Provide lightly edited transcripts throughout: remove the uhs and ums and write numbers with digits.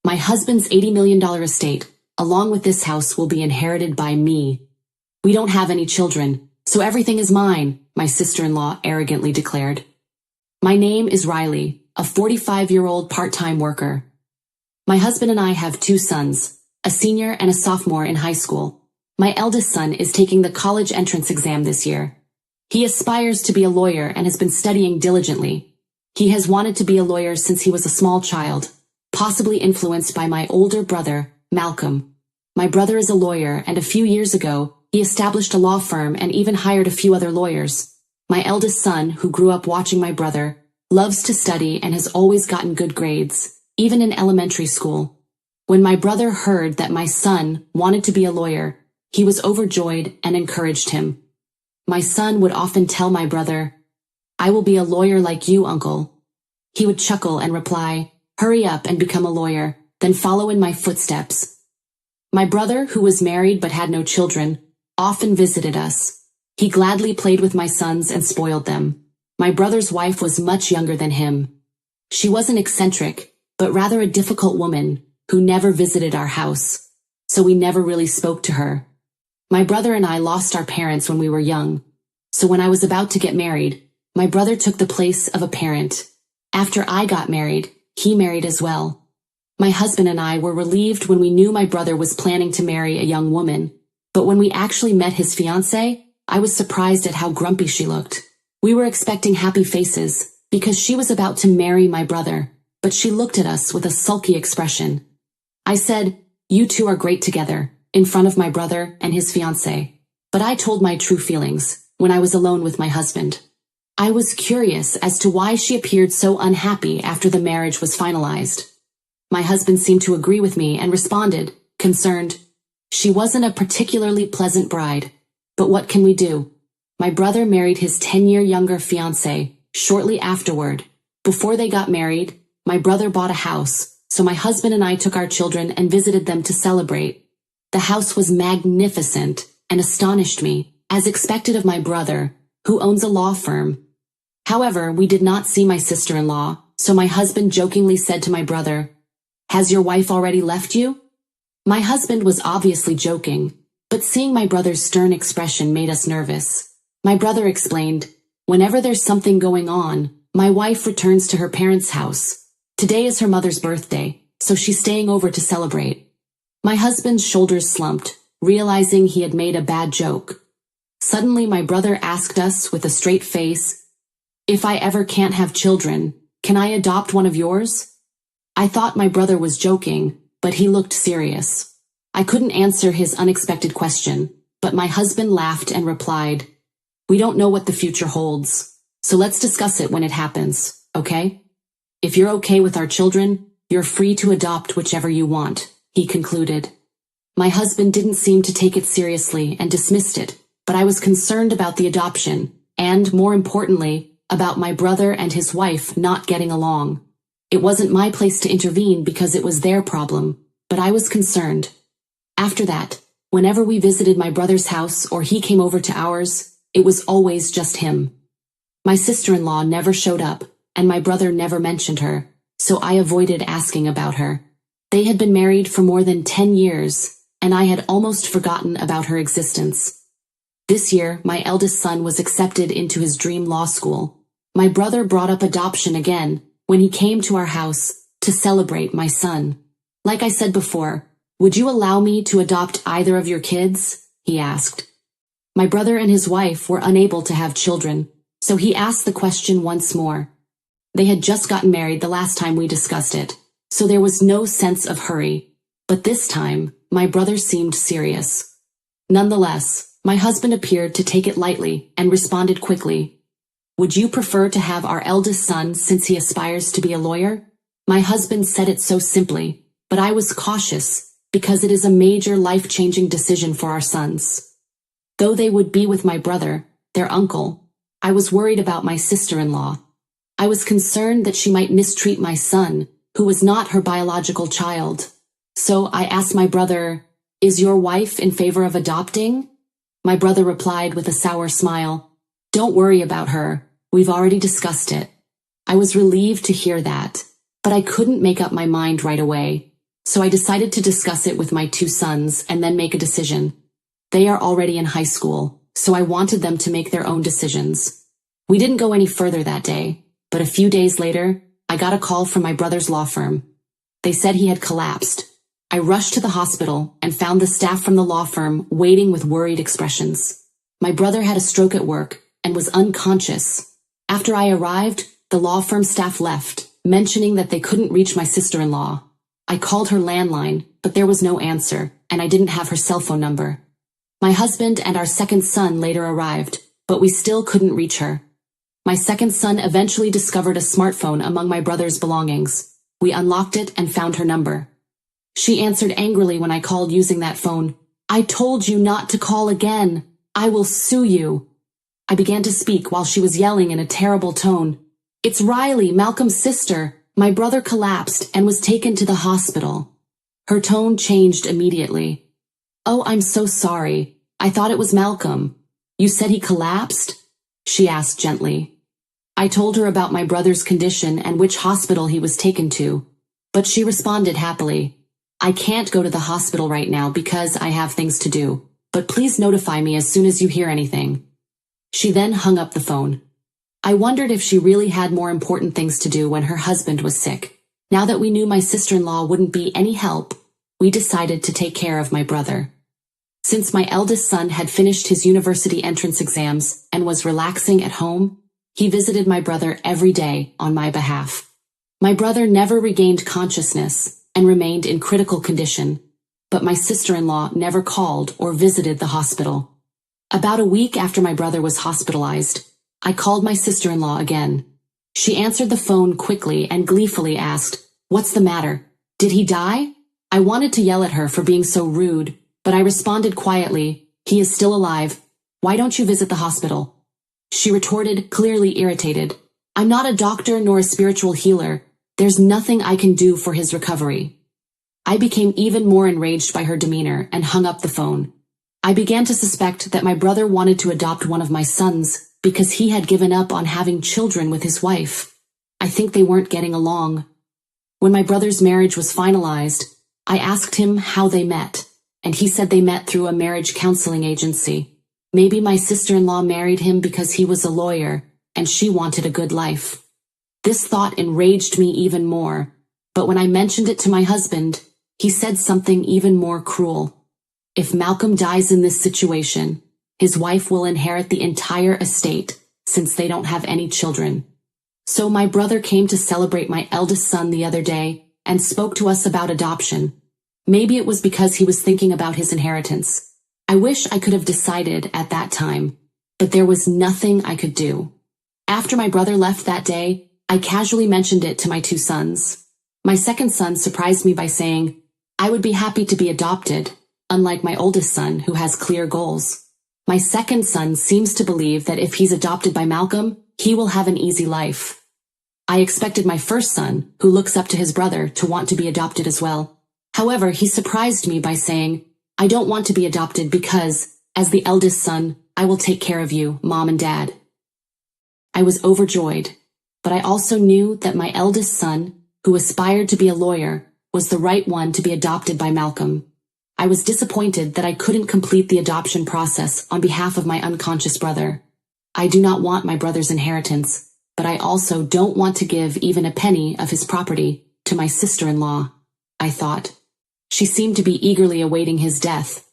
My husband's $80 million estate, along with this house, will be inherited by me. We don't have any children, so everything is mine, my sister-in-law arrogantly declared. My name is Riley, a 45-year-old part-time worker. My husband and I have 2 sons, a senior and a sophomore in high school. My eldest son is taking the college entrance exam this year. He aspires to be a lawyer and has been studying diligently. He has wanted to be a lawyer since he was a small child, possibly influenced by my older brother, Malcolm. My brother is a lawyer, and a few years ago, he established a law firm and even hired a few other lawyers. My eldest son, who grew up watching my brother, loves to study and has always gotten good grades, even in elementary school. When my brother heard that my son wanted to be a lawyer, he was overjoyed and encouraged him. My son would often tell my brother, "I will be a lawyer like you, uncle." He would chuckle and reply, "Hurry up and become a lawyer, then follow in my footsteps." My brother, who was married but had no children, often visited us. He gladly played with my sons and spoiled them. My brother's wife was much younger than him. She wasn't eccentric, but rather a difficult woman who never visited our house, so we never really spoke to her. My brother and I lost our parents when we were young, so when I was about to get married, my brother took the place of a parent. After I got married, he married as well. My husband and I were relieved when we knew my brother was planning to marry a young woman, but when we actually met his fiancée, I was surprised at how grumpy she looked. We were expecting happy faces, because she was about to marry my brother, but she looked at us with a sulky expression. I said, "You two are great together," in front of my brother and his fiancée, but I told my true feelings when I was alone with my husband. I was curious as to why she appeared so unhappy after the marriage was finalized. My husband seemed to agree with me and responded, concerned, "She wasn't a particularly pleasant bride, but what can we do?" My brother married his 10-year younger fiancée shortly afterward. Before they got married, my brother bought a house, so my husband and I took our children and visited them to celebrate. The house was magnificent and astonished me, as expected of my brother, who owns a law firm. However, we did not see my sister-in-law, so my husband jokingly said to my brother, "Has your wife already left you?" My husband was obviously joking, but seeing my brother's stern expression made us nervous. My brother explained, "Whenever there's something going on, my wife returns to her parents' house. Today is her mother's birthday, so she's staying over to celebrate." My husband's shoulders slumped, realizing he had made a bad joke. Suddenly my brother asked us with a straight face, "If I ever can't have children, can I adopt one of yours?" I thought my brother was joking, but he looked serious. I couldn't answer his unexpected question, but my husband laughed and replied, "We don't know what the future holds, so let's discuss it when it happens, okay? If you're okay with our children, you're free to adopt whichever you want," he concluded. My husband didn't seem to take it seriously and dismissed it, but I was concerned about the adoption, and, more importantly, about my brother and his wife not getting along. It wasn't my place to intervene because it was their problem, but I was concerned. After that, whenever we visited my brother's house or he came over to ours, it was always just him. My sister-in-law never showed up, and my brother never mentioned her, so I avoided asking about her. They had been married for more than 10 years, and I had almost forgotten about her existence. This year, my eldest son was accepted into his dream law school. My brother brought up adoption again when he came to our house to celebrate my son. "Like I said before, would you allow me to adopt either of your kids?" he asked. My brother and his wife were unable to have children, so he asked the question once more. They had just gotten married the last time we discussed it, so there was no sense of hurry, but this time, my brother seemed serious. Nonetheless, my husband appeared to take it lightly and responded quickly. "Would you prefer to have our eldest son since he aspires to be a lawyer?" My husband said it so simply, but I was cautious because it is a major life-changing decision for our sons. Though they would be with my brother, their uncle, I was worried about my sister-in-law. I was concerned that she might mistreat my son, who was not her biological child. So I asked my brother, "Is your wife in favor of adopting?" My brother replied with a sour smile, "Don't worry about her, we've already discussed it." I was relieved to hear that, but I couldn't make up my mind right away. so I decided to discuss it with my two sons and then make a decision. They are already in high school, so I wanted them to make their own decisions. We didn't go any further that day, but a few days later, I got a call from my brother's law firm. They said he had collapsed. I rushed to the hospital and found the staff from the law firm waiting with worried expressions. My brother had a stroke at work and was unconscious. After I arrived, the law firm staff left, mentioning that they couldn't reach my sister-in-law. I called her landline, but there was no answer, and I didn't have her cell phone number. My husband and our second son later arrived, but we still couldn't reach her. My second son eventually discovered a smartphone among my brother's belongings. We unlocked it and found her number. She answered angrily when I called using that phone. "I told you not to call again. I will sue you." I began to speak while she was yelling in a terrible tone. "It's Riley, Malcolm's sister. My brother collapsed and was taken to the hospital." Her tone changed immediately. "Oh, I'm so sorry. I thought it was Malcolm. You said he collapsed?" she asked gently. I told her about my brother's condition and which hospital he was taken to, but she responded happily. "I can't go to the hospital right now because I have things to do, but please notify me as soon as you hear anything." She then hung up the phone. I wondered if she really had more important things to do when her husband was sick. Now that we knew my sister-in-law wouldn't be any help, we decided to take care of my brother. Since my eldest son had finished his university entrance exams and was relaxing at home, he visited my brother every day on my behalf. My brother never regained consciousness and remained in critical condition, but my sister-in-law never called or visited the hospital. About a week after my brother was hospitalized, I called my sister-in-law again. She answered the phone quickly and gleefully asked, "What's the matter? Did he die?" I wanted to yell at her for being so rude, but I responded quietly, "He is still alive. Why don't you visit the hospital?" She retorted, clearly irritated, "I'm not a doctor nor a spiritual healer. There's nothing I can do for his recovery." I became even more enraged by her demeanor and hung up the phone. I began to suspect that my brother wanted to adopt one of my sons because he had given up on having children with his wife. I think they weren't getting along. When my brother's marriage was finalized, I asked him how they met, and he said they met through a marriage counseling agency. Maybe my sister-in-law married him because he was a lawyer, and she wanted a good life. This thought enraged me even more, but when I mentioned it to my husband, he said something even more cruel. If Malcolm dies in this situation, his wife will inherit the entire estate, since they don't have any children. So my brother came to celebrate my eldest son the other day and spoke to us about adoption. Maybe it was because he was thinking about his inheritance. I wish I could have decided at that time, but there was nothing I could do. After my brother left that day, I casually mentioned it to my two sons. My second son surprised me by saying, "I would be happy to be adopted," unlike my oldest son who has clear goals. My second son seems to believe that if he's adopted by Malcolm, he will have an easy life. I expected my first son, who looks up to his brother, to want to be adopted as well. However, he surprised me by saying, "I don't want to be adopted because, as the eldest son, I will take care of you, Mom and Dad." I was overjoyed, but I also knew that my eldest son, who aspired to be a lawyer, was the right one to be adopted by Malcolm. I was disappointed that I couldn't complete the adoption process on behalf of my unconscious brother. I do not want my brother's inheritance, but I also don't want to give even a penny of his property to my sister-in-law, I thought. She seemed to be eagerly awaiting his death.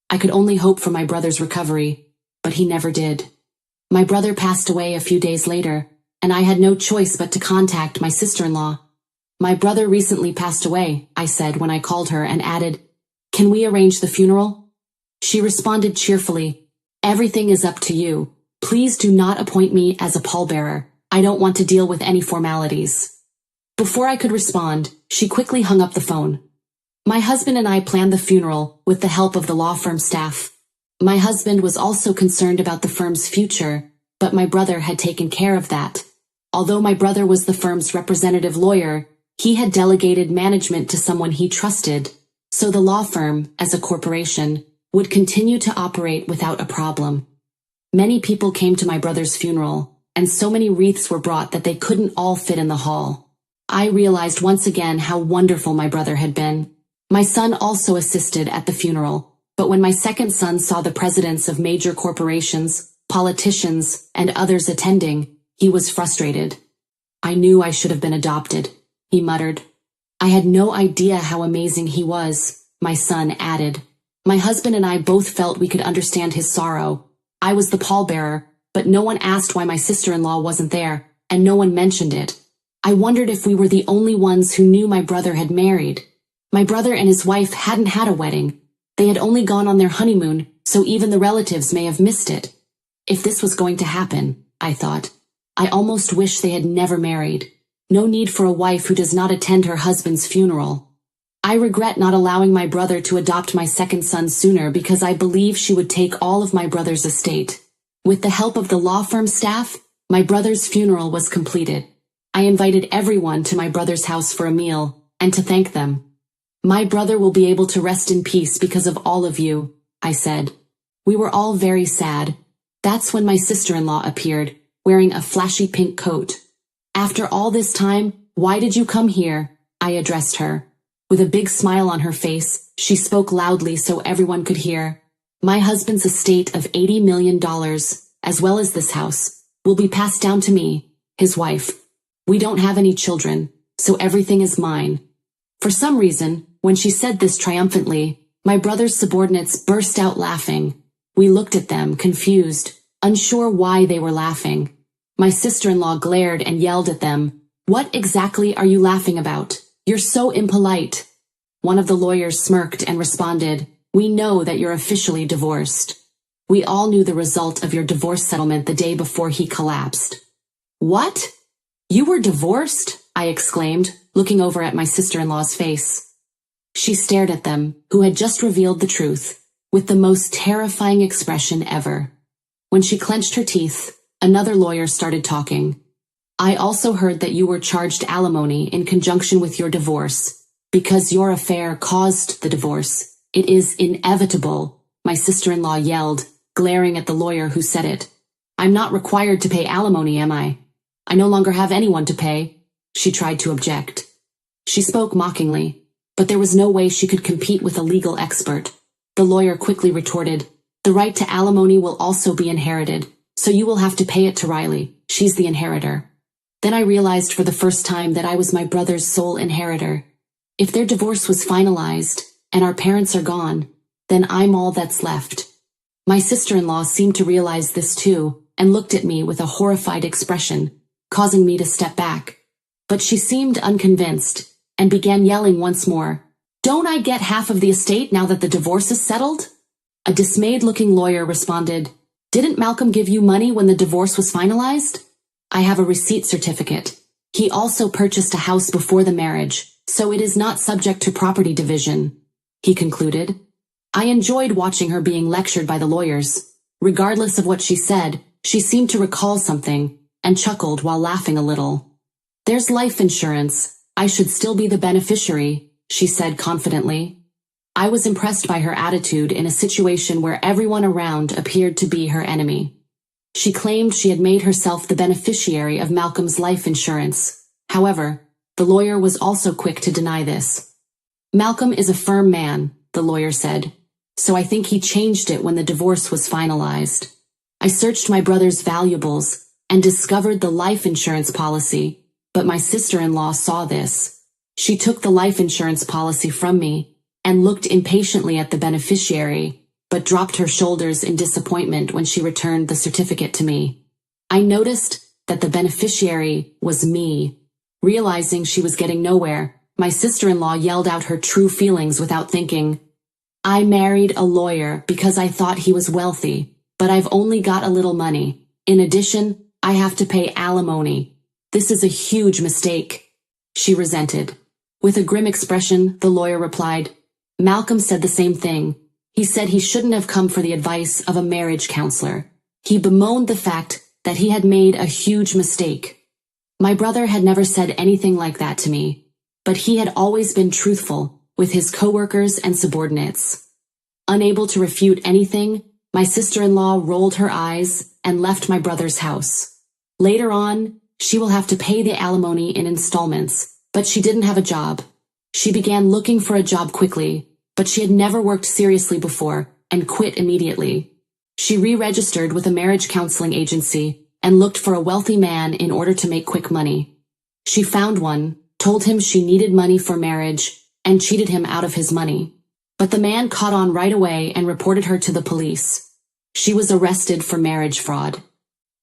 I could only hope for my brother's recovery, but he never did. My brother passed away a few days later, and I had no choice but to contact my sister-in-law. "My brother recently passed away," I said when I called her, and added, "Can we arrange the funeral?" She responded cheerfully, "Everything is up to you. Please do not appoint me as a pallbearer. I don't want to deal with any formalities." Before I could respond, she quickly hung up the phone. My husband and I planned the funeral with the help of the law firm staff. My husband was also concerned about the firm's future, but my brother had taken care of that. Although my brother was the firm's representative lawyer, he had delegated management to someone he trusted, so the law firm, as a corporation, would continue to operate without a problem. Many people came to my brother's funeral, and so many wreaths were brought that they couldn't all fit in the hall. I realized once again how wonderful my brother had been. My son also assisted at the funeral, but when my second son saw the presidents of major corporations, politicians, and others attending, he was frustrated. "I knew I should have been adopted," he muttered. "I had no idea how amazing he was," my son added. My husband and I both felt we could understand his sorrow. I was the pallbearer, but no one asked why my sister-in-law wasn't there, and no one mentioned it. I wondered if we were the only ones who knew my brother had married. My brother and his wife hadn't had a wedding. They had only gone on their honeymoon, so even the relatives may have missed it. If this was going to happen, I thought, I almost wish they had never married. No need for a wife who does not attend her husband's funeral. I regret not allowing my brother to adopt my second son sooner because I believe she would take all of my brother's estate. With the help of the law firm staff, my brother's funeral was completed. I invited everyone to my brother's house for a meal, and to thank them. "My brother will be able to rest in peace because of all of you," I said. We were all very sad. That's when my sister-in-law appeared, wearing a flashy pink coat. "After all this time, why did you come here?" I addressed her. With a big smile on her face, she spoke loudly so everyone could hear. "My husband's estate of $80 million, as well as this house, will be passed down to me, his wife. We don't have any children, so everything is mine." For some reason, when she said this triumphantly, my brother's subordinates burst out laughing. We looked at them, confused, unsure why they were laughing. My sister-in-law glared and yelled at them, "What exactly are you laughing about? You're so impolite." One of the lawyers smirked and responded, "We know that you're officially divorced. We all knew the result of your divorce settlement the day before he collapsed." "What? You were divorced?" I exclaimed, looking over at my sister-in-law's face. She stared at them, who had just revealed the truth, with the most terrifying expression ever. When she clenched her teeth, another lawyer started talking. "I also heard that you were charged alimony in conjunction with your divorce. Because your affair caused the divorce, it is inevitable," my sister-in-law yelled, glaring at the lawyer who said it. "I'm not required to pay alimony, am I? I no longer have anyone to pay." She tried to object. She spoke mockingly, but there was no way she could compete with a legal expert. The lawyer quickly retorted, "The right to alimony will also be inherited, so you will have to pay it to Riley. She's the inheritor." Then I realized for the first time that I was my brother's sole inheritor. If their divorce was finalized, and our parents are gone, then I'm all that's left. My sister-in-law seemed to realize this too, and looked at me with a horrified expression, causing me to step back. But she seemed unconvinced, and began yelling once more, "Don't I get half of the estate now that the divorce is settled?" A dismayed-looking lawyer responded, "Didn't Malcolm give you money when the divorce was finalized? I have a receipt certificate. He also purchased a house before the marriage, so it is not subject to property division," he concluded. I enjoyed watching her being lectured by the lawyers. Regardless of what she said, she seemed to recall something, and chuckled while laughing a little. "There's life insurance. I should still be the beneficiary," she said confidently. I was impressed by her attitude in a situation where everyone around appeared to be her enemy. She claimed she had made herself the beneficiary of Malcolm's life insurance. However, the lawyer was also quick to deny this. "Malcolm is a firm man," the lawyer said, "so I think he changed it when the divorce was finalized." I searched my brother's valuables and discovered the life insurance policy, but my sister-in-law saw this. She took the life insurance policy from me and looked impatiently at the beneficiary, but dropped her shoulders in disappointment when she returned the certificate to me. I noticed that the beneficiary was me. Realizing she was getting nowhere, my sister-in-law yelled out her true feelings without thinking. "I married a lawyer because I thought he was wealthy, but I've only got a little money. In addition, I have to pay alimony. This is a huge mistake," she resented. With a grim expression, the lawyer replied, "Malcolm said the same thing. He said he shouldn't have come for the advice of a marriage counselor. He bemoaned the fact that he had made a huge mistake." My brother had never said anything like that to me, but he had always been truthful with his coworkers and subordinates. Unable to refute anything, my sister-in-law rolled her eyes and left my brother's house. Later on, she will have to pay the alimony in installments, but she didn't have a job. She began looking for a job quickly, but she had never worked seriously before and quit immediately. She re-registered with a marriage counseling agency and looked for a wealthy man in order to make quick money. She found one, told him she needed money for marriage, and cheated him out of his money. But the man caught on right away and reported her to the police. She was arrested for marriage fraud.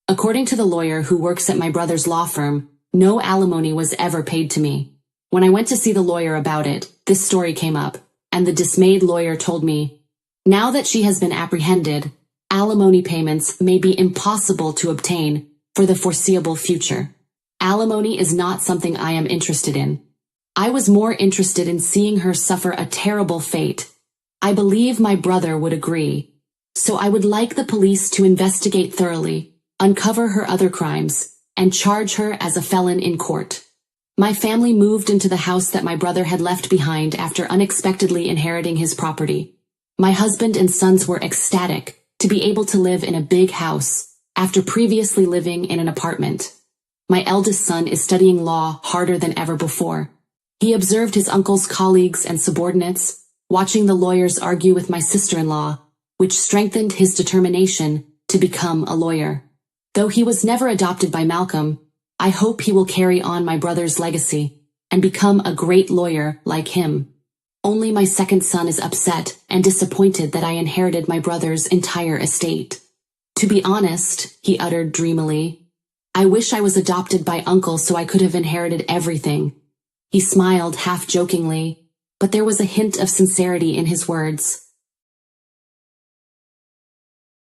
According to the lawyer who works at my brother's law firm, no alimony was ever paid to me. When I went to see the lawyer about it, this story came up, and the dismayed lawyer told me, now that she has been apprehended, alimony payments may be impossible to obtain for the foreseeable future. Alimony is not something I am interested in. I was more interested in seeing her suffer a terrible fate. I believe my brother would agree. So I would like the police to investigate thoroughly, uncover her other crimes, and charge her as a felon in court. My family moved into the house that my brother had left behind after unexpectedly inheriting his property. My husband and sons were ecstatic to be able to live in a big house after previously living in an apartment. My eldest son is studying law harder than ever before. He observed his uncle's colleagues and subordinates, watching the lawyers argue with my sister-in-law, which strengthened his determination to become a lawyer. Though he was never adopted by Malcolm, I hope he will carry on my brother's legacy and become a great lawyer like him. Only my second son is upset and disappointed that I inherited my brother's entire estate. To be honest, he uttered dreamily, I wish I was adopted by Uncle so I could have inherited everything. He smiled half-jokingly, but there was a hint of sincerity in his words.